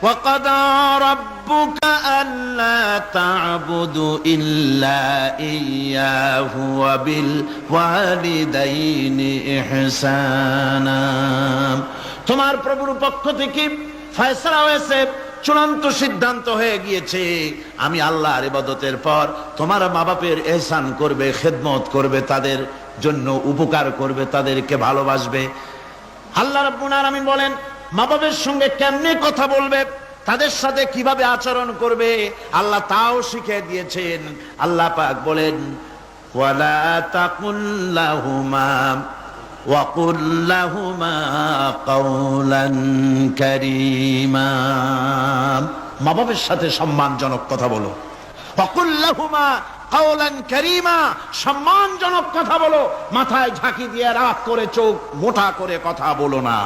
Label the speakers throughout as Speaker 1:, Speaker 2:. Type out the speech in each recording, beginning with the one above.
Speaker 1: وقضى ربك ألا تعبدوا إلا إياه وبالوالدين إحسانا। তোমার প্রভুর পক্ষ থেকে ফয়সালা হয়েছে, চূড়ান্ত সিদ্ধান্ত হয়ে গিয়েছে, আমি আল্লাহর ইবাদতের পর তোমার মা বাপের ইহসান করবে, খেদমত করবে, তাদের জন্য উপকার করবে, তাদেরকে ভালোবাসবে। আল্লাহ রাব্বুল আলামিন বলেন মা বাপের সঙ্গে কেমনে কথা বলবে, তাদের সাথে কিভাবে আচরণ করবে, আল্লাহ তাও শিখিয়ে দিয়েছেন। আল্লাহ পাক বলেন ওয়ালা তাকুল লাহুমা ওয়াকুল লাহুমা কাওলান কারীমা। মা বাপের সাথে সম্মানজনক কথা বলো। ওয়াকুল লাহুমা কাওলান কারীমা, সম্মানজনক কথা বলো। মাথায় ঝাঁকি দিয়ে রাগ করে চোখ মোটা করে কথা বলো না।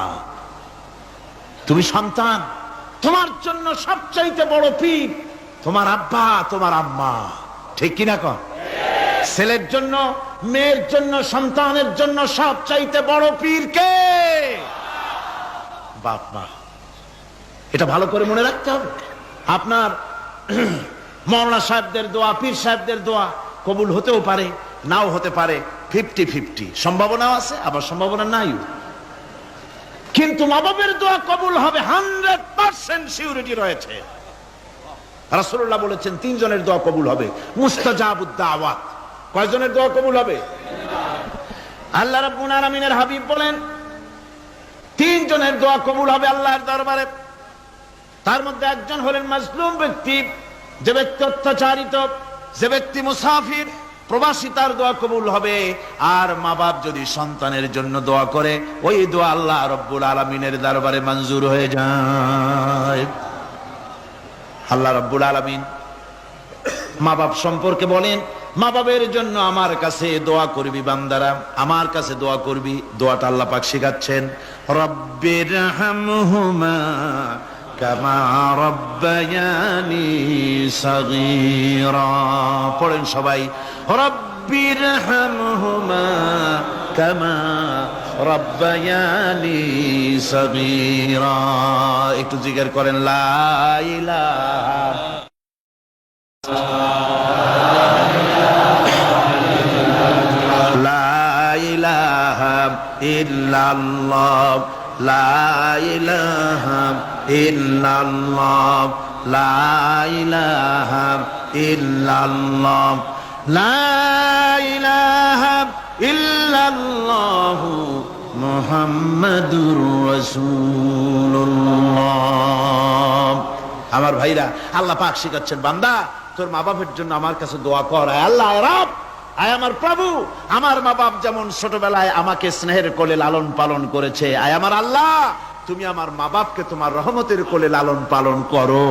Speaker 1: তুমি সন্তান, তোমার জন্য সবচাইতে বড় পীর তোমার আব্বা, তোমার আম্মা, ঠিক কিনা কন? ছেলের জন্য, মেয়ের জন্য, সন্তানের জন্য সবচাইতে বড় পীর কে? বাপ মা। এটা ভালো করে মনে রাখতে হবে। আপনার মাওলানা সাহেবদের দোয়া, পীর সাহেবদের দোয়া কবুল হতেও পারে, নাও হতে পারে, 50-50 সম্ভাবনাও আছে, আবার সম্ভাবনা নাই। কিন্তু মা বাবার দোয়া কবুল হবে 100% সিউরিটি রয়েছে। রাসূলুল্লাহ বলেছেন 3 জনের দোয়া কবুল হবে, মুস্তাজাবুদ দাওয়াত। কয়জনের দোয়া কবুল হবে? আল্লাহ রাব্বুল আলামিনের হাবিব বলেন 3 জনের দোয়া কবুল হবে আল্লাহর দরবারে। তার মধ্যে একজন হলেন মাজলুম ব্যক্তি, যে ব্যক্তি অত্যাচারিত, যে ব্যক্তি মুসাফির, প্রবাসী, তার দোয়া কবুল হবে। আর মা বাপ যদি সন্তানের জন্য দোয়া করে, ওই দোয়া আল্লাহ রাব্বুল আলামিনের দরবারে মঞ্জুর হয়ে যায়। আল্লাহ রাব্বুল আলামিন মা বাপ সম্পর্কে বলেন মা বাবের জন্য আমার কাছে দোয়া করবি বান্দারা, আমার কাছে দোয়া করবি। দোয়াটা আল্লাহ পাক শিখাচ্ছেন, রব্বিরহামহুমা কামা রব্বায়ানি সাগীরা। পড়েন সবাই, রব্বিরহামহুমা কামা রব্বায়ানি সাগীরা। একটু জিকির করেন লা ইলাহা ইল্লাল্লাহ, লা ইলাহা ইল্লাল্লাহ, লা ইলাহা ইল্লাল্লাহ, লা ইলাহা ইল্লাল্লাহু মুহাম্মাদুর রাসূলুল্লাহ। আমার ভাইরা, আল্লাহ পাক শিখাচ্ছেন বান্দা তোর মা বাপের জন্য আমার কাছে দোয়া কর। আল্লাহ রব, আয় আমার প্রভু, আমার মা বাপ যেমন ছোটবেলায় আমাকে স্নেহের কোলে লালন পালন করেছে, আয় আমার আল্লাহ তুমি আমার মা বাপকে তোমার রহমতের কোলে লালন পালন করো।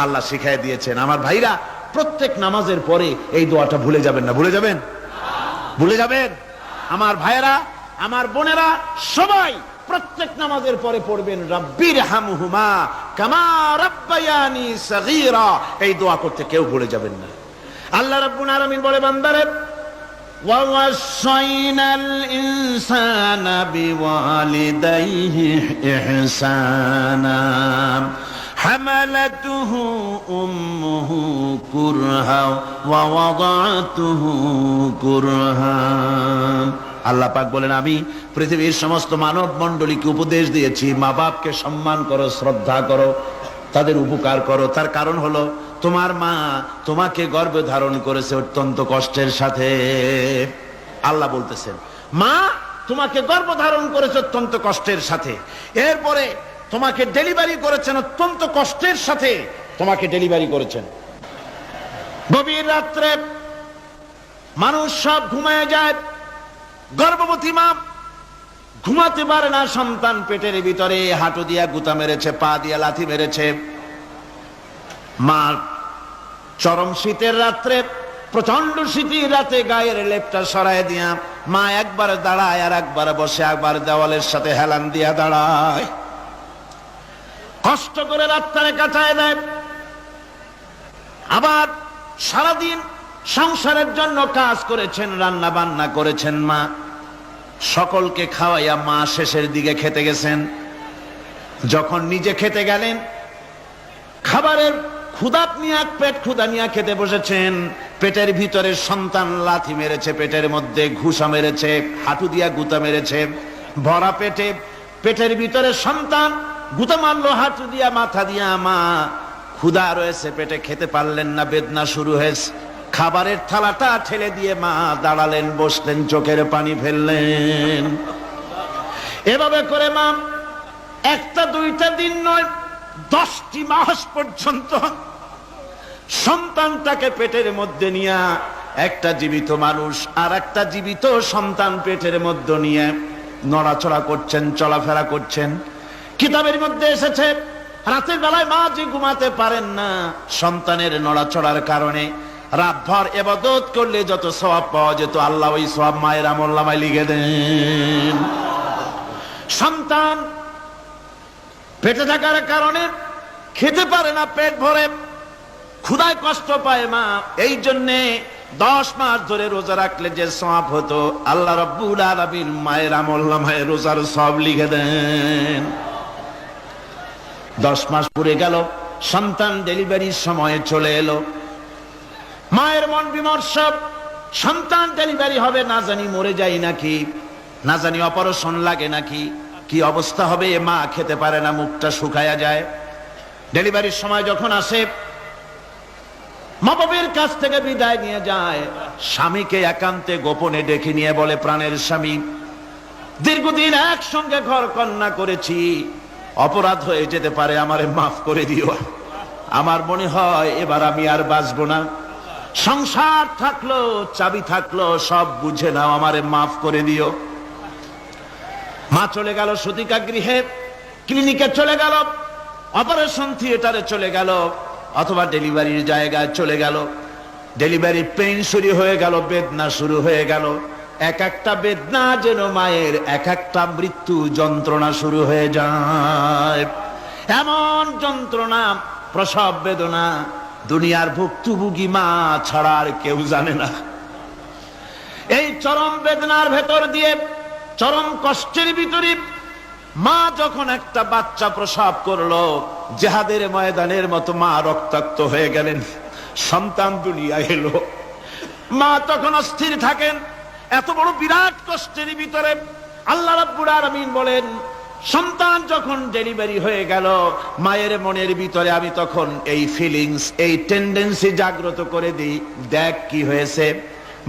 Speaker 1: আল্লাহ শিখাই দিয়েছেন। আমার ভাইরা, প্রত্যেক নামাজের পরে এই দোয়াটা ভুলে যাবেন না। ভুলে যাবেন? ভুলে যাবেন? আমার ভাইরা, আমার বোনেরা, সবাই প্রত্যেক নামাজের পরে পড়বেন রব্বিরহামহুমা কামা রব্বায়ানি সাগীরা। এই দোয়া করতে কেউ ভুলে যাবেন না। আল্লাহ রাব্বুল আলামিন বলে বান্দারে ওয়াসাইনাল ইনসানা বিওয়ালিদাইহি ইহসানা হামালাতুহু উম্মুহু কুরহা ওয়া ওয়াদাতুহু কুরহা। আল্লাহ পাক বলেন আমি পৃথিবীর সমস্ত মানব মণ্ডলীকে উপদেশ দিয়েছি মা বাপকে সম্মান করো, শ্রদ্ধা করো, তাদের উপকার করো। তার কারণ হলো তোমার মা তোমাকে গর্ভে ধারণ করেছে অত্যন্ত কষ্টের সাথে। আল্লাহ বলতেছেন মা তোমাকে গর্ভ ধারণ করেছে অত্যন্ত কষ্টের সাথে, এরপরে তোমাকে ডেলিভারি করেছেন অত্যন্ত কষ্টের সাথে, তোমাকে ডেলিভারি করেছেন। গভীর রাত্রে মানুষ সব ঘুমায় যায়, গর্ভবতী মা ঘুমাতে পারে না। সন্তান পেটের ভিতরে হাঁটু দিয়া গুতা মেরেছে, পা দিয়া লাথি মেরেছে। মা চরম শীতের রাত্রে, প্রচন্ড শীতের রাতে গায়ের লেপটা সরায় দিয়া মা একবার দাঁড়ায় আর একবার বসে, একবার দেওয়ালের সাথে হেলান দিয়া দাঁড়ায়, কষ্ট করে রাতটারে কাটায় দেয়। আবার সারাদিন সংসারের জন্য কাজ করেছেন, রান্না বান্না করেছেন মা, সকলকে খাওয়াইয়া মা শেষের দিকে খেতে গেছেন। যখন নিজে খেতে গেলেন খাবারের ক্ষুধা নিয়ে পেট ক্ষুধা নিয়ে খেতে বসেছেন, পেটের ভিতরে সন্তান লাথি মেরেছে, পেটের মধ্যে ঘুষা মেরেছে, হাঁটু দিয়া গুতা মেরেছে, ভরা পেটে পেটের ভিতরে সন্তান গুতা মারলো হাঁটু দিয়া মাথা দিয়া, মা ক্ষুধা রয়েছে পেটে, খেতে পারলেন না, বেদনা শুরু হয়েছে, খাবারের থালাটা ঠেলে দিয়ে মা দাঁড়ালেন, বসলেন, চোখের পানি ফেললেন। এভাবে করে মা একটা দুইটা দিন নয় 10টি মাস পর্যন্ত সন্তানটাকে পেটের মধ্যে নিয়ে, একটা জীবিত মানুষ আর একটা জীবিত সন্তান পেটের মধ্যে নিয়ে নড়াচড়া করছেন, চলাফেরা করছেন। কিতাবের মধ্যে এসেছে রাতের বেলায় মা যে ঘুমাতে পারেন না সন্তানের নড়াচড়ার কারণে, রাতভর ইবাদত করলে যত সওয়াব পাওয়া যেত আল্লাহ ওই সওয়াব মায়ের আমলনামায় লিখে দেন। সন্তান পেটে থাকার কারণে খেতে পারে না, পেট ভরে ক্ষুধায় কষ্ট পায় মা, এই জন্যে 10 মাস ধরে রোজা রাখলে যে সওয়াব হতো আল্লাহ রাব্বুল আলামিন মায়ের আমলনামায় রোজার সওয়াব লিখে দেন। 10 মাস পুরে গেল, সন্তান ডেলিভারির সময় চলে এলো, মায়ের মন বিমর্ষ, সন্তান ডেলিভারি হবে, না জানি মরে যায় নাকি, না জানি অপারেশন লাগে নাকি, কি অবস্থা হবে। মা খেতে পারে না, মুখটা শুকায়া যায়। ডেলিভারির সময় যখন আসে, মা বাবার কাছ থেকে বিদায় নিয়ে যায়, স্বামীকে একান্তে গোপনে ডেকে নিয়ে বলে, প্রাণের স্বামী, দীর্ঘদিন একসঙ্গে ঘর কন্যা করেছি, অপরাধ হয়ে যেতে পারে, আমারে মাফ করে দিও, আমার মনে হয় এবার আমি আর বাঁচবো না, সংসার থাকলো চাবি থাকলো সব বুঝে নাও, আমারে মাফ করে দিও। মা চলে গেল সতিকা গৃহে, ক্লিনিকে চলে গেল, অপারেশন থিয়েটারে চলে গেল, অথবা ডেলিভারির জায়গায় চলে গেল। ডেলিভারি পেইন শুরু হয়ে গেল, বেদনা শুরু হয়ে গেল, এক একটা বেদনা যেন মায়ের এক একটা মৃত্যু যন্ত্রণা শুরু হয়ে যায়। এমন যন্ত্রণা, প্রসব বেদনা দুনিয়ার ভুক্তভোগী মা ছাড়া আর কেউ জানে না। এই চরম বেদনার ভেতর দিয়ে, চরম কষ্টের ভিতরে মা যখন একটা বাচ্চা প্রসব করলো, জিহাদের ময়দানের মতো মা রক্তাক্ত হয়ে গেলেন, সন্তান দুনিয়ায় এলো, মা তখন অস্থির থাকেন। এত বড় বিরাট কষ্টের ভিতরে আল্লাহ রাব্বুল আলামিন বলেন, সন্তান যখন ডেলিভারি হয়ে গেল, মায়ের মনের ভিতরে আমি তখন এই ফিলিংস, এই টেন্ডেন্সি জাগ্রত করে দিই, দেখ কি হয়েছে।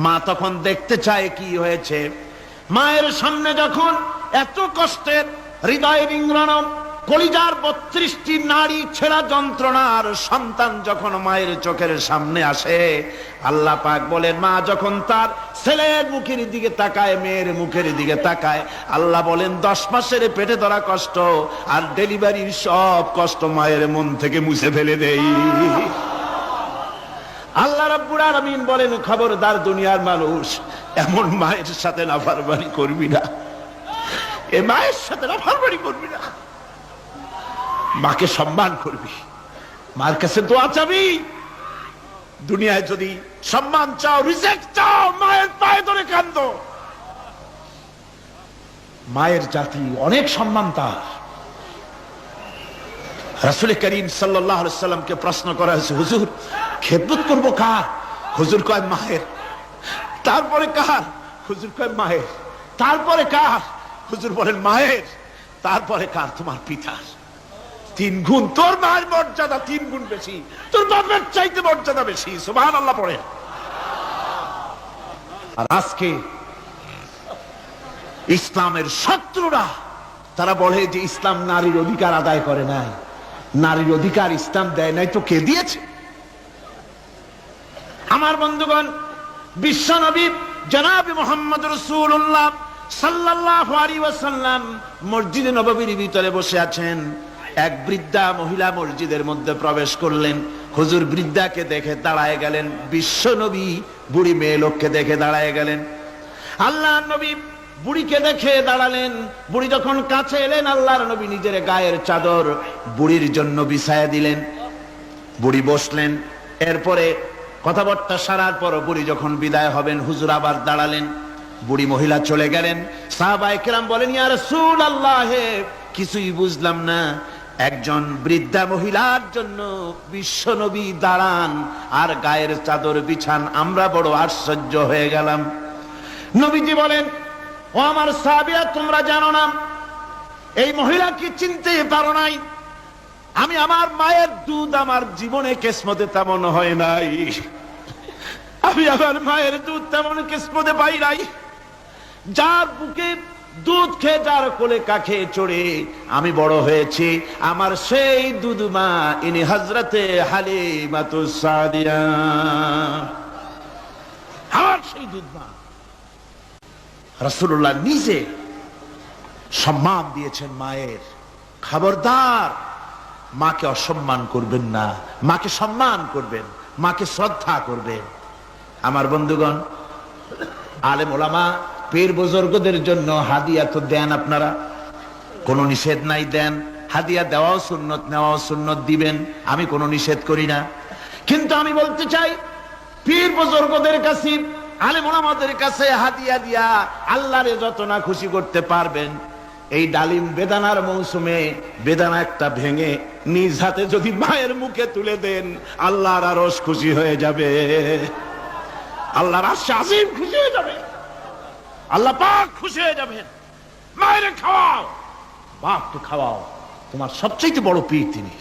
Speaker 1: মা তখন দেখতে চায় কি হয়েছে। মায়ের সামনে যখন এত কষ্টের, হৃদয় বিংড়ানো, কলিজার 32টি নাড়ি ছেঁড়া যন্ত্রণার সন্তান যখন মায়ের চোখের সামনে আসে, আল্লাহ পাক বলেন, মা যখন তার ছেলের মুখের দিকে তাকায়, মেয়ের মুখের দিকে তাকায়, আল্লাহ বলেন 10 মাসের পেটে ধরা কষ্ট আর ডেলিভারির সব কষ্ট মায়ের মন থেকে মুছে ফেলে দেই। আল্লাহ রাব্বুল আলামিন বলেন, খবরদার দুনিয়ার মানুষ, এমন মায়ের সাথে নাফরমানি করবি না, এ মায়ের সাথে নাফরমানি করবি না, মাকে সম্মান করবি, মার কাছে দোয়া চাবি। দুনিয়ায় যদি সম্মান চাও, রিজেক্ট চাও, মায়ের পায়ে ধরে কাঁদো। মায়ের জাতি অনেক সম্মান তার। রাসূল করিম সাল্লাল্লাহু আলাইহি সাল্লামকে প্রশ্ন করা হয়েছে, হুজুর খেদমত করবো কার? হুজুর কয় মায়ের। তারপরে কার? হুজুর কয় মায়ের। তারপরে কার? হুজুর বলেন মায়ের। তারপরে কার? তোমার পিতার। 3 গুণ, তোর মায়ের মর্যাদা 3 গুণ বেশি, তোর বাপের চাইতে মর্যাদা বেশি। সুবহানাল্লাহ পড়ে। আর আজকে ইসলামের শত্রুরা তারা বলে যে ইসলাম নারীর অধিকার আদায় করে নাই। নারীর অধিকার ইসলাম দেয় নাই তো কে দিয়েছে? আমার বন্ধুগণ, বিশ্বনবী জনাব মুহাম্মদ রাসূলুল্লাহ সাল্লাল্লাহু আলাইহি ওয়াসাল্লাম মসজিদে নববীর ভিতরে বসে আছেন। এক বৃদ্ধা মহিলা মসজিদের মধ্যে প্রবেশ করলেন। হুজুর বৃদ্ধাকে দেখে দাঁড়ায় গেলেন, বিশ্বনবী বুড়ি মেয়ে লোককে দেখে দাঁড়ায় গেলেন। আল্লাহর নবী বুড়িকে দেখে দাঁড়ালেন। বুড়ি যখন কাছে এলেন, আল্লাহর নবী নিজের গায়ের চাদর বুড়ির জন্য বিছায়া দিলেন। বুড়ি বসলেন। এরপরে কথাবার্তা সারার পর বুড়ি যখন বিদায় হবেন, হুজুর আবার দাঁড়ালেন। বুড়ি মহিলা চলে গেলেন। সাহাবায়ে কেরাম বলেন, ইয়া রাসূলুল্লাহ, কিছুই বুঝলাম না, একজন বৃদ্ধা মহিলার জন্য বিশ্বনবী দাঁড়ান আর গায়ের চাদর বিছান। আমরা বড় আশ্চর্য হয়ে গেলাম। নবীজি বলেন, ও আমার সাহাবীরা, তোমরা জানো না এই মহিলাকে চিনতে পারো নাই? আমি আমার মায়ের দুধ আমার জীবনে কিসমতে তেমন হয় নাই, আমি আমার মায়ের দুধ তেমন কিসমতে পাই নাই। যার বুকে দুধ খেয়ে, যার কোলে কাখে চড়ে আমি বড় হয়েছি, আমার সেই দুধ মা ইনি হযরতে হালিমাতুস সাদিয়া, আমার সেই দুধ মা। রাসূলুল্লাহ নিজে সম্মান দিয়েছেন মায়ের। খবরদার, মাকে অসম্মান করবেন না, মাকে সম্মান করবেন, মাকে শ্রদ্ধা করবেন। আমার বন্ধুগণ, আলেম ওলামা পীর বুজুর্গদের জন্য হাদিয়া তো দেন আপনারা, কোনো নিষেধ নাই, দেন। হাদিয়া দেওয়াও সুন্নত, নেওয়াও সুন্নত, দিবেন, আমি কোনো নিষেধ করি না। কিন্তু আমি বলতে চাই, পীর বুজুর্গদের কাছে, আলেম ওলামাদের কাছে হাদিয়া দিয়া আল্লাহরে যত না খুশি করতে পারবেন, এই ডালিম বেদানার মৌসুমে বেদানা একটা ভেঙে নিজ হাতে যদি মায়ের মুখে তুলে দেন, আল্লাহর আরশ খুশি হয়ে যাবে, আল্লাহর আরশ আজিম খুশি হয়ে যাবে, আল্লাহ পাক খুশি হয়ে যাবেন। মায়ের খাওয়াও, বাপকে খাওয়াও, তোমার সবচেয়ে বড় পীর তিনি।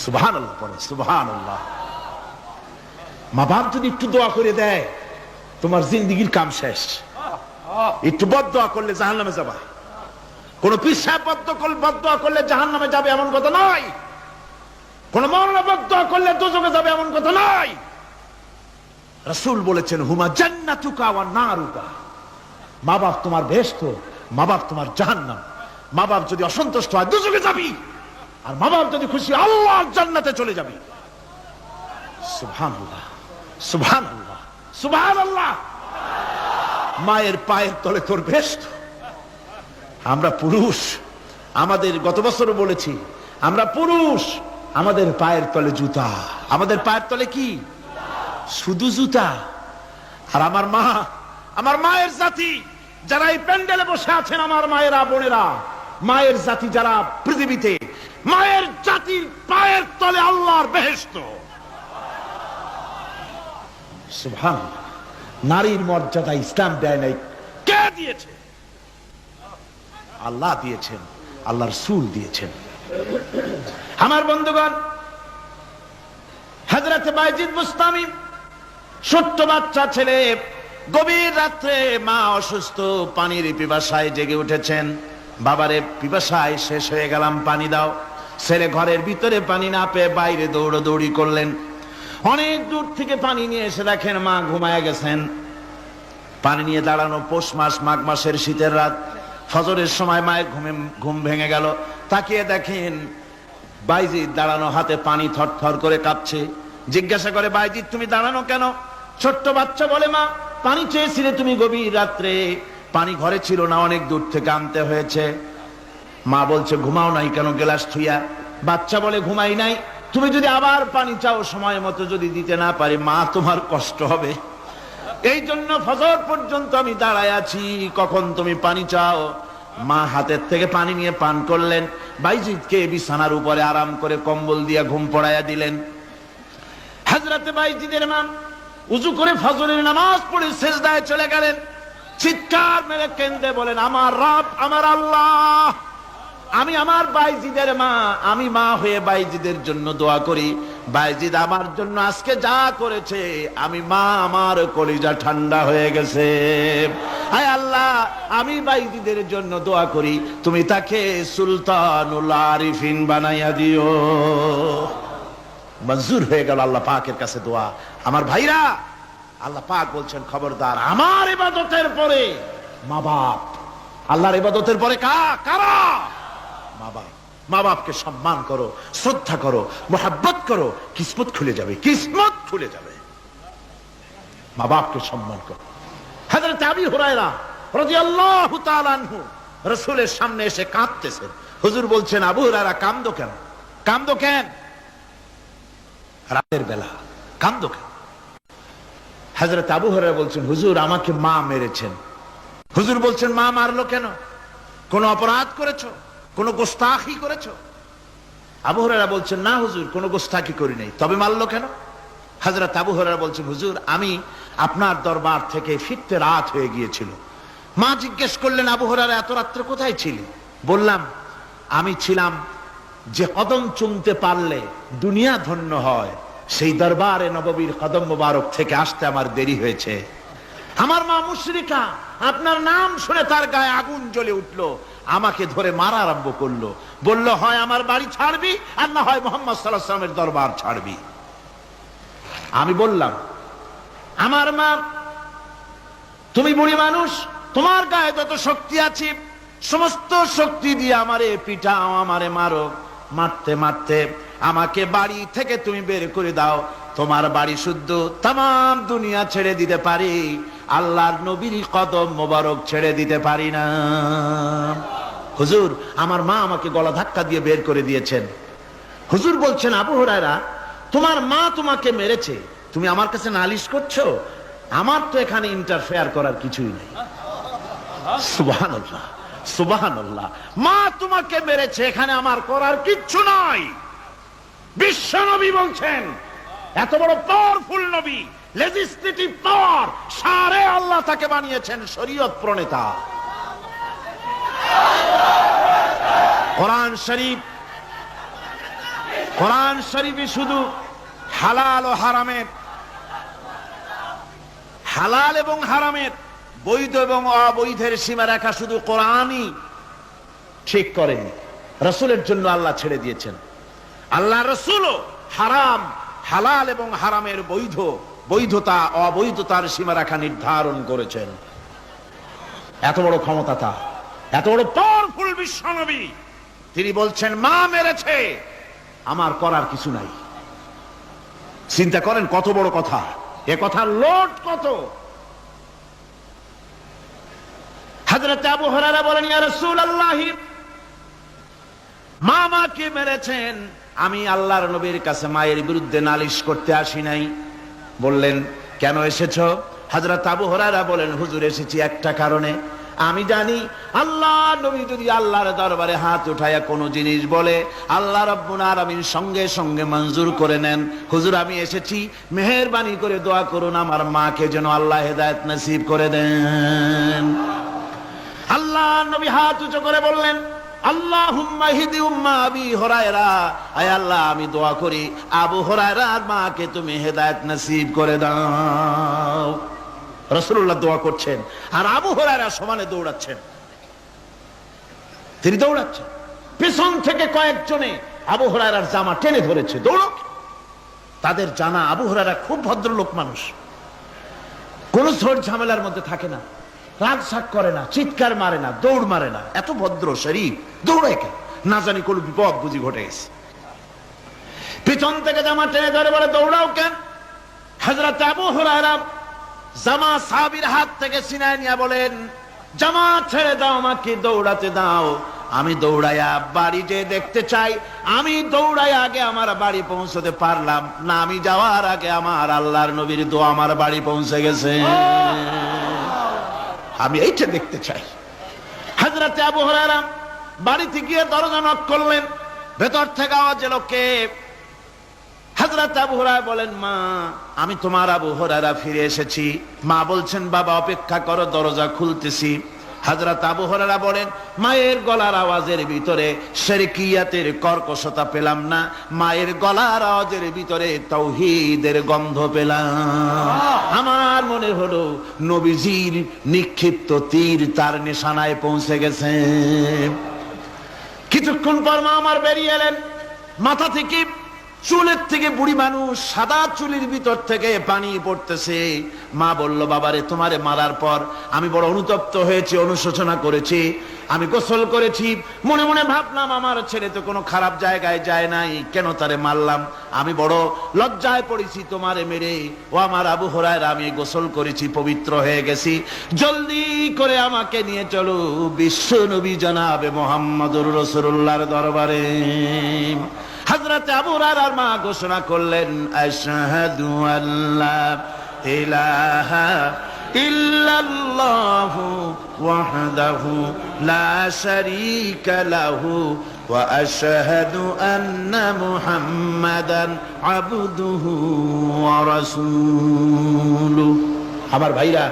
Speaker 1: সুবহানাল্লাহ পড়ো, সুবহানাল্লাহ। মা বাপ যদি একটু দোয়া করে দেয়, তোমার জিন্দেগির কাম শেষ। একটু বদদোয়া করলে জাহান্নামে যাবা। কোন পীর সাহেব বদদোয়া করলে জাহান্নামে যাবে এমন কথা নয়, কোন মাওলানা বদদোয়া করলে দোজখে যাবে এমন কথা নয়। রাসূল বলেছেন, হুমা জান্নাতুকা ওয়া নারুকা। মা বাপ তোমার বেহেশত, মা বাপ তোমার জাহান্নাম। মা বাপ যদি অসন্তুষ্ট হয়, দোজখে যাবি, আর মা বাপ যদি খুশি, আল্লাহর জান্নাতে চলে যাবি। সুবহানাল্লাহ, সুবহানাল্লাহ, সুবহানাল্লাহ। মায়ের পায়ের তলে তোর বেহেশত। আমরা পুরুষ, আমাদের গত বছরও বলেছি, আমরা পুরুষ, আমাদের পায়ের তলে জুতা। আমাদের পায়ের তলে কি? শুধু জুতা। আর আমার মা, আমার মায়ের জাতি যারা এই প্যান্ডেলে বসে আছেন, আমার মায়েরা, বোনেরা, মায়ের জাতি যারা পৃথিবীতে, মায়ের জাতির পায়ের তলে আল্লাহর বেহেশত। সুবহানাল্লাহ। নারীর মর্যাদা ইসলাম দেয় নাই, কে দিয়েছে? আল্লাহ দিয়েছেন, আল্লাহর রাসূল দিয়েছেন। আমার বন্ধুগণ, হযরত বাইজিদ বুস্তামি, ছোট্ট বাচ্চা ছেলে, গভীর রাত্রে মা অসুস্থ, পানির পিপাসায় জেগে উঠেছেন। বাবারে, পিপাসায় শেষ হয়ে গেলাম, পানি দাও। ছেলে ঘরের ভিতরে পানি না পেয়ে বাইরে দৌড়াদৌড়ি করলেন। অনেক দূর থেকে পানি নিয়ে এসে দেখেন মা ঘুমায় গেছেন। পানি নিয়ে দাঁড়ানো, পৌষ মাস, মাঘ মাসের শীতের রাত, ফজরের সময় মায়ের ঘুম ভেঙে গেল। তাকিয়ে দেখেন বাইজিদ দাঁড়ানো, হাতে পানি থরথর করে কাঁপছে। জিজ্ঞাসা করে, বাইজিদ তুমি দাঁড়ানো কেন? ছোট্ট বাচ্চা বলে, মা পানি চেয়েছিলে তুমি গভীর রাত্রে, পানি ঘরে ছিল না, অনেক দূর থেকে আনতে হয়েছে। মা বলছে, ঘুমাও নাই কেন গ্লাস থুইয়া? বাচ্চা বলে, ঘুমাই নাই। তুমি যদি আবার পানি চাও, সময় মতো যদি দিতে না পারি, মা তোমার কষ্ট হবে। এই জন্য ফজর পর্যন্ত আমি দাঁড়ায় আছি, কখন তুমি পানি চাও। মা হাতের থেকে পানি নিয়ে পান করলেন। বাইজিদকে বিছানার উপরে আরাম করে কম্বল দিয়ে ঘুম পড়াইয়া দিলেন। হযরতে বাইজিদের মা উযু করে ফজরের নামাজ পড়ে সিজদায় চলে গেলেন। চিৎকার মেরে কেঁদে বলেন, আমার রব, আমার আল্লাহ, আমি আমার বাইজিদের মা, আমি মা হয়ে বাইজিদের জন্য দোয়া করি। বাইজিদ আমার জন্য আজকে যা করেছে, আমি মা, আমার কলিজা ঠান্ডা হয়ে গেছে। হায় আল্লাহ, আমি বাইজিদের জন্য দোয়া করি, তুমি তাকে সুলতানুল আরিফিন বানাইয়া দিও। মঞ্জুর হয়ে গেল আল্লাহ পাকের কাছে দোয়া। আমার ভাইরা, আল্লাহ পাক বলছেন, খবরদার, আমার ইবাদতের পরে মা বাপ। আল্লাহর ইবাদতের পরে কারা? মা বাপ। মা বাপকে সম্মান করো, শ্রদ্ধা করো, মোহাব্বত করো, কিসমত খুলে যাবে, কিসমত খুলে যাবে। মা বাপকে সম্মান করো। হযরত আবু হুরায়রা রাদিয়াল্লাহু তাআলা আনহু রাসূলের সামনে এসে কাঁদতেছেন। হুজুর বলছেন, আবু হুরায়রা কাঁদো কেন? কাঁদো কেন? রাতের বেলা কাঁদো কেন? হযরত আবু হুরায়রা বলছেন, হুজুর আমাকে মা মেরেছেন। হুজুর বলছেন, মা মারলো কেন? কোন অপরাধ করেছো? কোন গোস্তাখি করেছো? আবু হুরায়রা বলছেন, না হুজুর, কোনো গোস্তাকি করি নাই। তবে মারলো কেন? হযরত আবু হুরায়রা বলছেন, হুজুর আমি আপনার দরবার থেকে ফিরতে রাত হয়ে গিয়েছিল। মা জিজ্ঞেস করলেন, আবু হুরায়রা এত রাত্রে কোথায় ছিলি? বললাম, আমি ছিলাম যে কদম চুমতে পারলে দুনিয়া ধন্য হয়, সেই দরবারে নববীর কদম মোবারক থেকে আসতে আমার দেরি হয়েছে। আমার মা মুশরিকা, আপনার নাম শুনে তার গায়ে আগুন জ্বলে উঠলো, আমাকে ধরে মারা আরম্ভ করলো। বলল, হয় আমার বাড়ি ছাড়বি আর না হয় মুহাম্মদ সাল্লাল্লাহু আলাইহি ওয়াসাল্লামের দরবার ছাড়বি। আমি বললাম, আমার মা, তুমি বুড়ি মানুষ, তোমার গায়ে যত শক্তি আছে সমস্ত শক্তি দিয়ে আমারে পিটাও, আমারে মারো। মারতে মারতে আমাকে বাড়ি থেকে তুমি বের করে দাও। তোমার বাড়ি শুদ্ধ তাম দুনিয়া ছেড়ে দিতে পারি, আল্লাহর নবীর কদম মোবারক ছেড়ে দিতে পারি না। হুজুর, আমার মা আমাকে গলা ধাক্কা দিয়ে বের করে দিয়েছেন। হুজুর বলছেন, আবু হুরায়রা, তোমার মা তোমাকে মেরেছে, তুমি আমার কাছে নালিশ করছো? আমার তো এখানে ইন্টারফেয়ার করার কিছুই নেই। সুবহানাল্লাহ, সুবহানাল্লাহ। মা তোমাকে মেরেছে, এখানে আমার করার কিচ্ছু নাই। বিশ্ব নবী বলছেন, এত বড় পাওয়ারফুল নবী, লেজিসলেটিভ পাওয়ার, সারে আল্লাহ তাকে বানিয়েছেন শরীয়ত প্রণেতা। কোরআন শরীফে শুধু হালাল ও হারামের, হালাল এবং হারামের, বৈধ এবং অবৈধের সীমারেখা শুধু কোরআনই ঠিক করেন, রাসূলের জন্য আল্লাহ ছেড়ে দিয়েছেন। আল্লাহ রাসূলও হারাম, হালাল এবং হারামের বৈধতা অবৈধতার সীমারেখা নির্ধারণ করেছেন। এত বড় ক্ষমতা তার, এত বড় পাওয়ারফুল বিশ্বনবী, তিনি বলছেন মা মেরেছে, আমার করার কিছু নাই। চিন্তা করেন কত বড় কথা, এ কথার লোড কত। হযরত আবু হুরায়রা বলেন, ইয়া রাসূলুল্লাহ, মা মাকে মেরেছেন, আমি আল্লাহর নবীর কাছে মায়ের বিরুদ্ধে নালিশ করতে আসি নাই। বললেন, কেন এসেছো? হযরত আবু হুরায়রা বলেন, হুজুর এসেছি একটা কারণে, আমি জানি আল্লাহ নবী যদি আল্লাহর দরবারে হাত উঠায়া কোনো জিনিস বলে, আল্লাহ রাব্বুল আলামিন সঙ্গে সঙ্গে মঞ্জুর করে নেন। হুজুর আমি এসেছি, মেহেরবানি করে দোয়া করুন আমার মাকে যেন আল্লাহ হেদায়েত নসিব করে দেন। আল্লাহ নবী হাত উঁচু করে বললেন, আল্লাহুম্মা হিদি উম্মা আবি হুরায়রা, আয় আল্লাহ আমি দোয়া করি আবু হুরায়রার মাকে তুমি হেদায়েত নসিব করে দাও। রাসূলুল্লাহ দোয়া করছেন আর আবু হুরায়রা সমানে দৌড়াচ্ছেন। তিনি দৌড়াচ্ছেন, পেছন থেকে কয়েকজনে আবু হুরায়রার জামা টেনে ধরেছে, দৌড়ো। তাদের জানা আবু হুরায়রা খুব ভদ্রলোক মানুষ, কোন ঝড় ঝামেলার মধ্যে থাকে না, রাগ শাক করে না, চিৎকার মারে না, দৌড় মারে না, এত ভদ্র শরীর, দৌড়ায় কেন? না জানি কোন বিপদ বুঝি ঘটে গেছে। পিছন থেকে জামা টেনে ধরে বলে, দৌড়াও কেন? হযরত আবু হুরায়রা জামা সাহাবীর হাত থেকে ছিনায় নিয়ে বলেন, জামা ছেড়ে দাও, আমাকে দৌড়াতে দাও। আমি দৌড়াইয়া বাড়ি যে দেখতে চাই, আমি দৌড়াইয়া আগে আমার বাড়ি পৌঁছতে পারলাম না, আমি যাওয়ার আগে আমার আল্লাহর নবীর দোয়া আমার বাড়ি পৌঁছে গেছে, আমি এইটা দেখতে চাই। হযরত আবু হুরায়রা বাড়িতে গিয়ে দরজা নক করলেন, ভেতর থেকে আওয়াজ এলো, কে? হযরত আবু হুরায়রা বলেন, মা আমি তোমার আবু হুরায়রা ফিরে এসেছি। মা বলছেন, বাবা অপেক্ষা করো, দরজা খুলতেছি। হযরত আবু হুরায়রা বলেন, মায়ের গলার আওয়াজের ভিতরে শিরকিয়াতের কর্কশতা পেলাম না, মায়ের গলার আওয়াজের ভিতরে তাওহীদের গন্ধ পেলাম। আমার মনে হলো নবীজির নিক্ষিপ্ত তীর তার নিশানায় পৌঁছে গেছে। কিছুক্ষণ পর মা আমার বেরিয়ে এলেন, মাথা থেকে চুলের থেকে, বুড়ি মানুষ, সাদা চুলের ভিতর থেকে পানি পড়তেছে। মা বলল, বাবারে তোমারে মারার পর আমি বড় অনুতপ্ত হয়েছি, অনুশোচনা করেছি, আমি গোসল করেছি, মনে মনে ভাবলাম আমার ছেলে তো কোনো খারাপ জায়গায় যায় নাই, কেন তারে মারলাম? আমি বড় লজ্জায় পড়েছি তোমারে মেরে। ও আমার আবু হুরায়রা, আমি গোসল করেছি, পবিত্র হয়ে গেছি, জলদি করে আমাকে নিয়ে চলো বিশ্ব নবী জনাবে মুহাম্মদুর রাসূলুল্লাহর দরবারে। হযরত আবু হুরায়রার মা ঘোষণা করলেন, আশহাদু আল্লা ইলাহা ইল্লাল্লাহু ওয়াহদাহু লা শারীকা লাহু ওয়া আশহাদু আন্না মুহাম্মাদান আবদুহু ওয়া রাসূলুহু। আমার ভাইরা,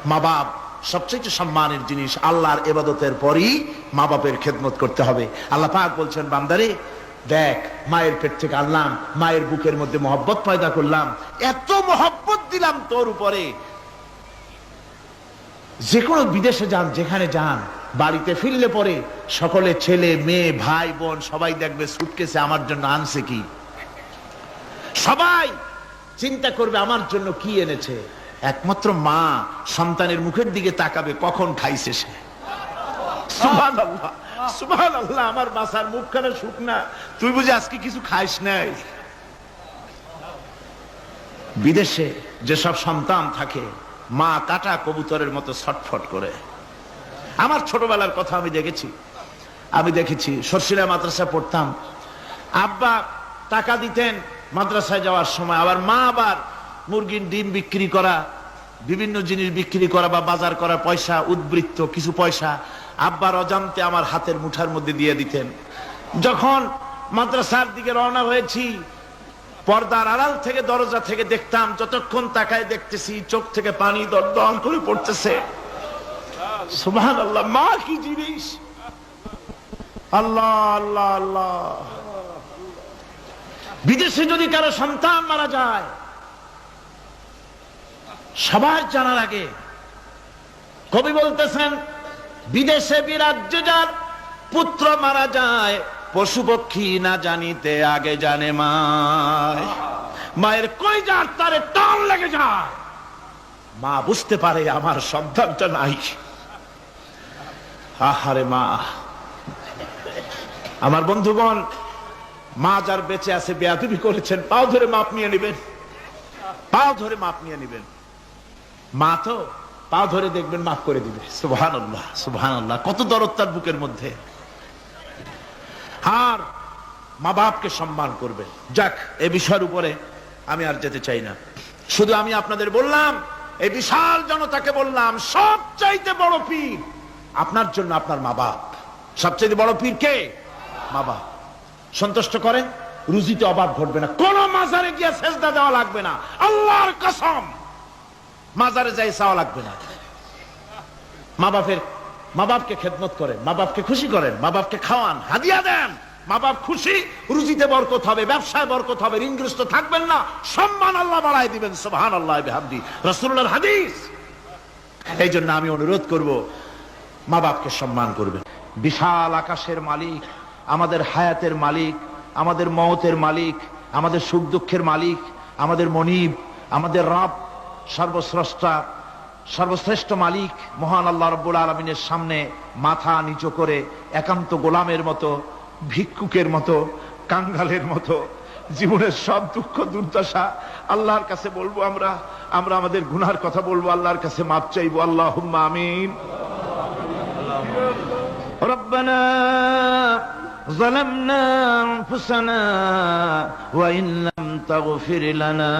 Speaker 1: মা বাপ সবচেয়ে সম্মানের জিনিস। আল্লাহর ইবাদতের পরই মা বাপের খেদমত করতে হবে। আল্লাহ পাক বলছেন, বান্দারে দেখ, মায়ের পেট থেকে আনলাম, মায়ের বুকের মধ্যে মহব্বত পয়দা করলাম, এত মহব্বত দিলাম তোর উপরে, যে কোনো বিদেশে যান, যেখানে যান, বাড়িতে ফিরলে পরে সকলে, ছেলে মেয়ে ভাই বোন সবাই দেখবে সুটকেসে আমার জন্য আনছে কি। সবাই চিন্তা করবে আমার জন্য কি এনেছে। একমাত্র মা সন্তানের মুখের দিকে তাকাবে কখন খাইছে সে। সুবহানাল্লাহ, সুবহানাল্লাহ। আমার বাসার মুখখানা শুকনা, তুই বুঝি আজকে কিছু খাইস নাই। বিদেশে যেসব সন্তান থাকে, মা কাটা কবুতরের মতো ছটফট করে। আমার ছোটবেলার কথা আমি দেখেছি সরসিলা মাদ্রাসা পড়তাম, আব্বা টাকা দিতেন মাদ্রাসায় যাওয়ার সময়, আবার মা আবার মুরগির ডিম বিক্রি করা, বিভিন্ন জিনিস বিক্রি করা বা বাজার করা পয়সা, উদ্বৃত্ত কিছু পয়সা আব্বার অজান্তে আমার হাতের মুঠার মধ্যে দিয়ে দিতেন। যখন মাদ্রাসার দিকে রওনা হয়েছি, পর্দার আড়াল থেকে দরজা থেকে দেখতাম, যতক্ষণ তাকায় দেখতেছি চোখ থেকে পানি দরদর করে পড়তেছে। সুবহানাল্লাহ, মা কি জিনিস! আল্লাহ আল্লাহ আল্লাহ। বিদেশে যদি কারো সন্তান মারা যায়, সবার জানার আগে কবি বলতেছেন, বিদেশে বিরাজ্যে যার পুত্র মারা যায়, পশু পক্ষী না জানিতে আগে জানে মায়। মায়ের কলিজার তারে টান লেগে যায়, মা বুঝতে পারে আমার সন্তানটা নাই। আহারে মা! আমার বন্ধুগণ, মা যার বেঁচে আছে বেয়াদবি করেছেন, পাও ধরে মাপ নিয়ে নেবেন, পাও ধরে মাপ নিয়ে নেবেন। মা তো পাও ধরে দেখবেন মাফ করে দিবে। সুবহানাল্লাহ, সুবহানাল্লাহ। কত দরদ তার বুকের মধ্যে। আর মা বাপকে সম্মান করবে। যাক, এই বিষয়ের উপরে আমি আর যেতে চাই না। শুধু আমি আপনাদের বললাম, এই বিশাল জনতাকে বললাম, সবচাইতে বড় পীর আপনার জন্য আপনার মা বাপ। সবচাইতে বড় পীর কে? মা বাপ। সন্তুষ্ট করেন, রুজিতে অভাব ঘটবে না। কোন মাজারে গিয়ে সেজদা দেওয়া লাগবে না, আল্লাহর কসম। মাজারে যাই চাওয়া লাগবে না। মা বাপকে খেদমত করেন, মা বাপকে খুশি করেন, মা বাপকে খাওয়ান, হাদিয়া দেন। মা বাপ খুশি, রুজিতে বরকত হবে, ব্যবসায় বরকত হবে, ঋণগ্রস্ত থাকবেন না, সম্মান আল্লাহ বাড়ায় দিবেন। সুবহানাল্লাহ বিহামদি, রাসূলুল্লাহর হাদিস। এই জন্য আমি অনুরোধ করব, মা বাপকে সম্মান করবেন। বিশাল আকাশের মালিক, আমাদের হায়াতের মালিক, আমাদের মওতের মালিক, আমাদের সুখ দুঃখের মালিক, আমাদের মনিব, আমাদের রব, সর্বস্রষ্টা, সর্বশ্রেষ্ঠ মালিক মহান আল্লাহ রাব্বুল আলামিনের সামনে মাথা নিচু করে একান্ত গোলামের মতো, ভিক্ষুকের মতো, কাঙ্গালের মতো জীবনের সব দুঃখ দুর্দশা আল্লাহর কাছে বলবো। আমরা আমাদের গুনার কথা বলবো, আল্লাহর কাছে মাপ চাইবো। আল্লাহুম্মা আমিন। রব্বানা ظلمنا أنفسنا وإن لم تغفر لنا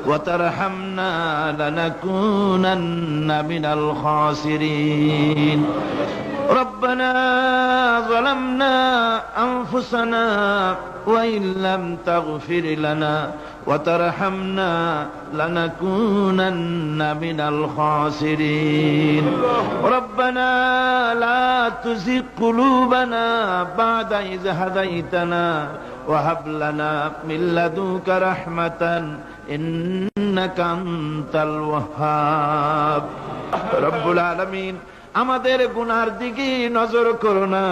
Speaker 1: وترحمنا لنكونن من الخاسرين ربنا ظلمنا أنفسنا وإن لم تغفر لنا وترحمنا لنكونن من الخاسرين ربنا لا تزغ قلوبنا بعد إذ هديتنا وهب لنا من لدنك رحمة إنك أنت الوهاب رب العالمين আমাদের গুনার দিকে নজর করো না,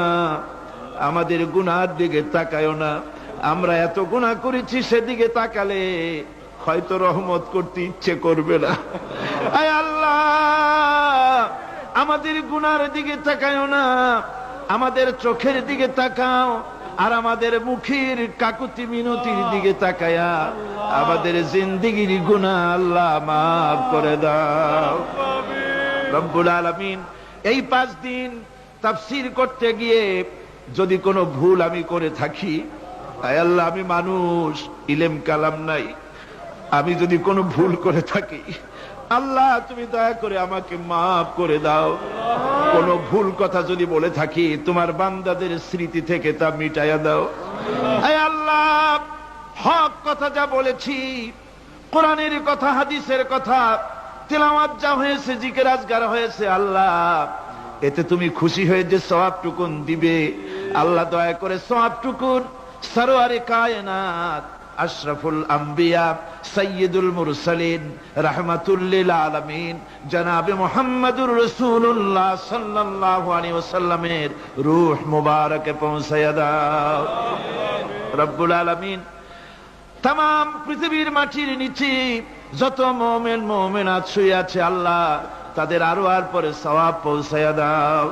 Speaker 1: আমাদের গুনার দিকে তাকায়ো না। আমরা এত গুনাহ করেছি, সেদিকে তাকালে হয়তো রহমত করতে ইচ্ছে করবে না। আয় আল্লাহ, আমাদের গুনার দিকে তাকায়ো না, আমাদের চোখের দিকে তাকাও, আর আমাদের মুখের কাকুতি মিনতির দিকে তাকায়া আমাদের জিন্দেগির গুনাহ আল্লাহ মাফ করে দাও। রব্বুল আলামিন, এই 5 দিন তাফসীর করতে গিয়ে যদি কোনো ভুল আমি করে থাকি, আয় আল্লাহ, আমি মানুষ, ইলম কালাম নাই, আমি যদি কোনো ভুল করে থাকি আল্লাহ তুমি দয়া করে আমাকে মাফ করে দাও। কোন ভুল কথা যদি বলে থাকি তোমার বান্দাদের স্মৃতি থেকে তা মিটাইয়া দাও। হে আল্লাহ, হক কথা যা বলেছি, কোরআনের কথা, হাদিসের কথা, তেলাওয়াত যা হয়েছে, জিকির আজকার হয়েছে, আল্লাহ এতে তুমি খুশি হয়ে যে সওয়াবটুকুন দিবে, আল্লাহ দয়া করে সওয়াবটুকুন সরওয়ারে কায়নাত আশরাফুল আম্বিয়া সাইয়্যিদুল মুরসালিন রাহমাতুল লিল আলামিন জনাবে মুহাম্মদুর রাসূলুল্লাহ সাল্লাল্লাহু আলাইহি ওয়াসাল্লামের রূহ মুবারকে পৌঁছায়া দাও। রব্বুল আলামিন तमाम পৃথিবীর মাটির নিচে যত মুমিন মুমিনাত শুয়ে আছে আল্লাহ তাদের আরওয়ার পরে সওয়াব পৌঁছায়া দাও।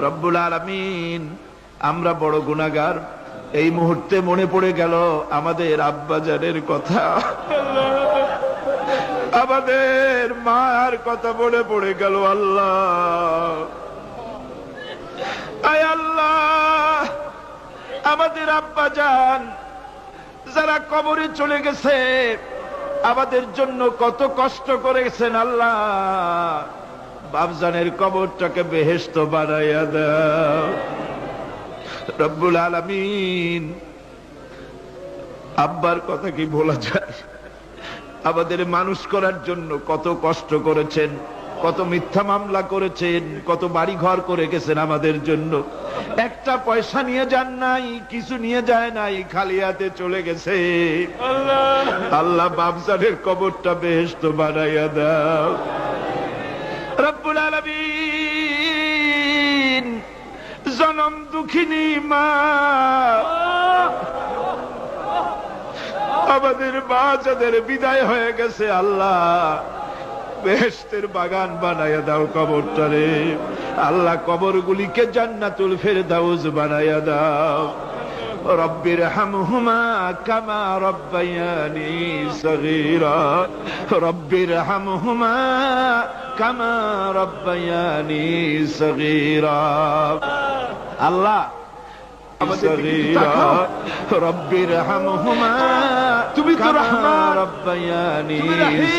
Speaker 1: রব্বুল আলামিন আমরা বড় গুনাহগার, এই মুহূর্তে মনে পড়ে গেল আমাদের আব্বাজানের কথা, আমাদের মার কথা মনে পড়ে গেল। আল্লাহ, আয় আল্লাহ, আমাদের আব্বাজান যারা কবরে চলে গেছে আমাদের জন্য কত কষ্ট করেছেন আল্লাহ, বাপজানের কবরটাকে বেহেশত বানাইয়া দাও। রব্বুল আলামিন আব্বার কথা কি বলা যায়? আমাদের মানুষ করার জন্য কত কষ্ট করেছেন, কত মিথ্যা মামলা করেছেন, কত বাড়ি ঘর করে গেছেন আমাদের জন্য। একটা পয়সা নিয়ে যান নাই, কিছু নিয়ে যায় নাই, খালি হাতে চলে গেছে। আল্লাহ বাপজানের কবরটা বেহেশত বানাইয়া দাও। রব্বুল আলামিন জনম দুঃখিনী মা, আমাদের মা যাদের বিদায় হয়ে গেছে আল্লাহ বেহেশতের বাগান বানাইয়া দাও কবরটারে। আল্লাহ কবরগুলিকে জান্নাতুল ফেরদাউস বানাইয়া দাও। রব্বির হামহুমা কামা রব্বায়ানি সগীরা, রব্বির হামহুমা কামা রব্বায়ানি সগীরা। আল্লাহ রব্বির হামহুমা, তুমি তো রহমান, রব্বায়ানি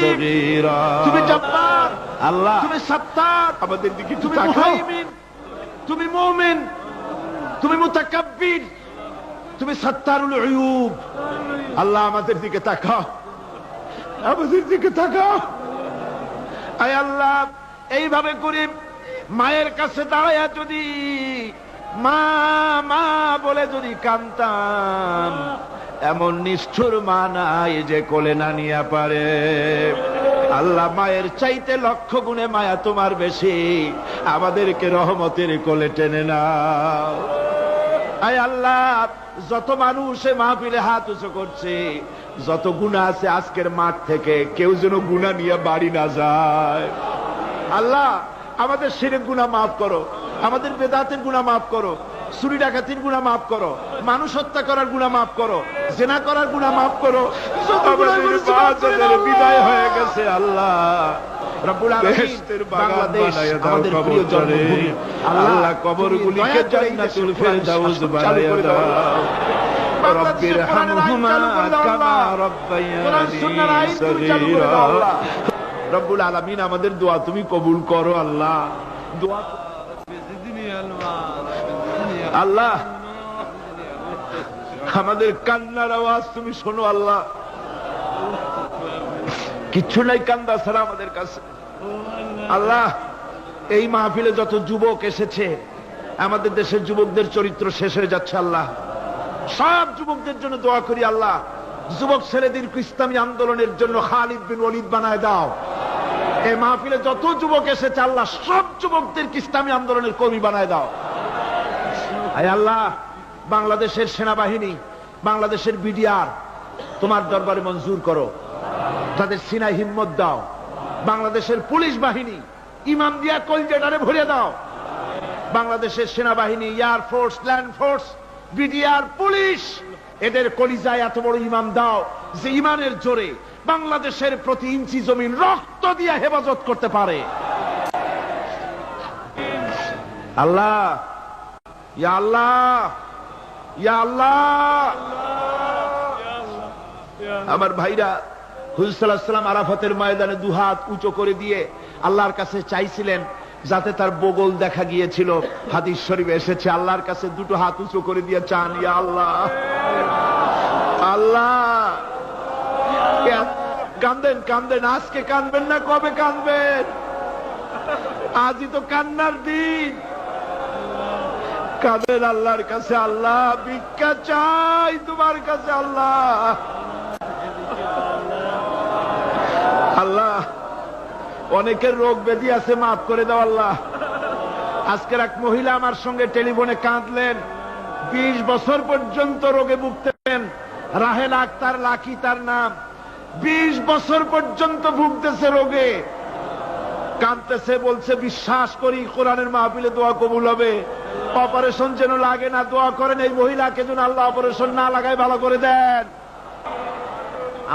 Speaker 1: সগীরা, তুমি জব্বার আল্লাহ, তুমি সত্তার, আমাদের দিকে তুমি মুহাইমিন, তুমি মুমিন, তুমি মুতাকাব্বির, তুমি সত্তারুল উয়ুব। আল্লাহ আমাদের দিকে তাকাও, আমাদের দিকে তাকাও। আয় আল্লাহ, এইভাবে করে মায়ের কাছে দাঁড়ায়া যদি মা মা বলে যদি কাঁদতাম, এমন নিষ্ঠুর মা নাই যে কোলে না নিয়ে পারে। আল্লাহ মায়ের চাইতে লক্ষ গুণে মায়া তোমার বেশি, আমাদেরকে রহমতের কোলে টেনে নাও। আয় আল্লাহ, যত মানুষ মাহফিলে হাত উঁচু করছে, যত গুনাহ আছে আজকের মাঠ থেকে কেউ যেন গুনাহ নিয়ে বাড়ি না যায়। আল্লাহ আমাদের শিরক গুনাহ মাফ করো, আমাদের বেদাতের গুনাহ মাফ করো, চুরি ডাকাতির গুনাহ মাফ করো, মানুষ হত্যা করার গুনাহ মাফ করো, জিনা করার গুনাহ মাফ করো। আমাদের বাচ্চাদের বিদায় হয়ে গেছে আল্লাহ, রব্বুল আলামিন বাংলাদেশ আমাদের প্রিয় জন্মভূমি, আল্লাহ কবরগুলিকে জান্নাতুল ফেরদাউস বানাইয়া দাও। রব্বির হামহুমা কামা রব্বায়ানি সগীরা। রব্বুল আলামিন আমাদের দোয়া তুমি কবুল করো আল্লাহ। দোয়া আল্লাহ, আমাদের কান্নার আওয়াজ তুমি শোনো আল্লাহ। কিচ্ছু নাই কান্দা ছাড়া আমাদের কাছে। আল্লাহ এই মাহফিলে যত যুবক এসেছে, আমাদের দেশের যুবকদের চরিত্র শেষ হয়ে যাচ্ছে আল্লাহ। সব যুবকদের জন্য দোয়া করি আল্লাহ, যুবক ছেলেদের ইসলামী আন্দোলনের জন্য খালিদ বিন ওয়ালিদ বানায় দাও। এই মাহফিলে যত যুবক এসেছে আল্লাহ, সব যুবকদের ইসলামী আন্দোলনের কর্মী বানায় দাও। আয় আল্লাহ, বাংলাদেশের সেনাবাহিনী, বাংলাদেশের বিডিআর তোমার দরবারে মঞ্জুর করো, তাদের সিনায় হিম্মত দাও। বাংলাদেশের পুলিশ বাহিনী ইমাম দিয়া কলজেটারে ভরে দাও। বাংলাদেশের সেনাবাহিনী, air force, land force, BDR, police, এদের কলিজায় এত বড় ইমাম দাও যে ইমানের জোরে বাংলাদেশের প্রতি ইঞ্চি জমিন রক্ত দিয়ে হেফাজত করতে পারে। আল্লাহ, ইয়া আল্লাহ, ইয়া আল্লাহ। আমার ভাইরা হুজুর সাল্লাল্লাহু আলাইহি ওয়াসাল্লাম আরাফাতের ময়দানে দুহাত উঁচু করে দিয়ে আল্লাহর কাছে চাইছিলেন যাতে তার বগল দেখা গিয়েছিল। হাদিস শরীফে এসেছে আল্লাহর কাছে দুটো হাত উঁচু করে দিয়ে চান, ইয়া আল্লাহ, আল্লাহ। কান্দেন কান্দেন, আজকে কাঁদবেন না, কবে কাঁদবেন? আজই তো কান্নার দিন। কাঁদেন আল্লাহর কাছে, আল্লাহ ভিক্ষা চাই তোমার কাছে, আল্লাহ। আল্লাহ অনেকের রোগ ব্যাধি আছে, মাফ করে দাও আল্লাহ। আজকের এক মহিলা আমার সঙ্গে টেলিফোনে কাঁদলেন, 20 বছর পর্যন্ত রোগে ভুগতেন। রাহেল আক্তার লাকি তার নাম। 20 বছর পর্যন্ত ভুগতেছে রোগে, কাঁদতেছে, বলছে বিশ্বাস করি কোরআনের মাহফিলে দোয়া কবুল হবে, অপারেশন যেন লাগে না, দোয়া করেন এই মহিলাকে যেন আল্লাহ অপারেশন না লাগায় ভালো করে দেন।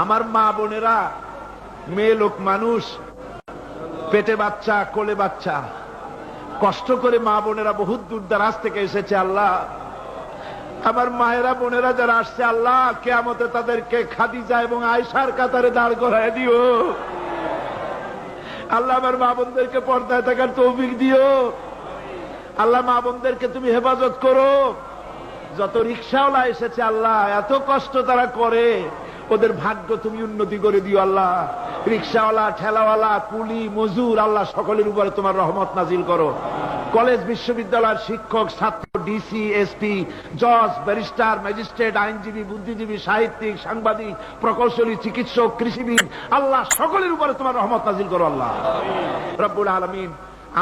Speaker 1: আমার মা বোনেরা, মেয়ে লোক মানুষ, পেটে বাচ্চা, কোলে বাচ্চা, কষ্ট করে মা বোনেরা বহুত দূর দারাজ থেকে এসেছে। আল্লাহ আমার মায়েরা বোনেরা যারা আসছে, আল্লাহ কিয়ামতে তাদেরকে খাদিজা এবং আয়েশার কাতারে দাঁড় করায় দিও। আল্লাহ আমার মা বোনদেরকে পর্দায় থাকার তৌফিক দিও। আল্লাহ মা বোনদেরকে তুমি হেফাজত করো। যত রিকশাওয়ালা এসেছে আল্লাহ, এত কষ্ট তারা করে, ওদের ভাগ্য তুমি উন্নতি করে দিও আল্লাহ। রিকশাওয়ালা, ঠেলাওয়ালা, কুলি, মজুর, আল্লাহ সকলের উপরে তোমার রহমত নাজিল করো। কলেজ বিশ্ববিদ্যালয়ের শিক্ষক, ছাত্র, ডিসি, এসপি, জজ, ব্যারিস্টার, ম্যাজিস্ট্রেট, আইনজীবী, বুদ্ধিজীবী, সাহিত্যিক, সাংবাদিক, প্রকৌশলী, চিকিৎসক, কৃষিবিদ, আল্লাহ সকলের উপরে তোমার রহমত নাজিল করো আল্লাহ রব্বুল আলামিন।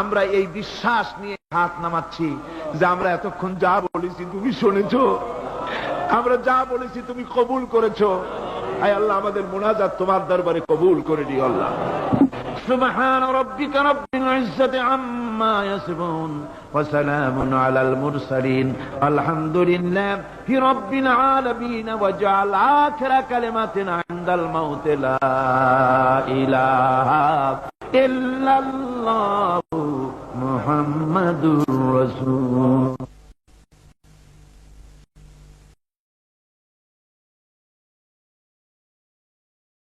Speaker 1: আমরা এই বিশ্বাস নিয়ে হাত নামাচ্ছি যে আমরা এতক্ষণ যা বলেছি তুমি শুনেছো, আমরা যা বলেছি তুমি কবুল করেছো। আয় আল্লাহ আমাদের মুনাজাত তোমার দরবারে কবুল করে দিও আল্লাহ। সুবহান রাব্বিকা রাব্বিল ইজ্জাতি আম্মা ইয়াসিফুন ওয়া সালামুন আলাল মুরসালিন আলহামদুলিল্লাহি রাব্বিল আলামিন ওয়া জাআল আখিরা কালিমাতিনা ইনদাল মাউত লা ইলাহা ইল্লাল্লাহু মুহাম্মাদুর রাসূল।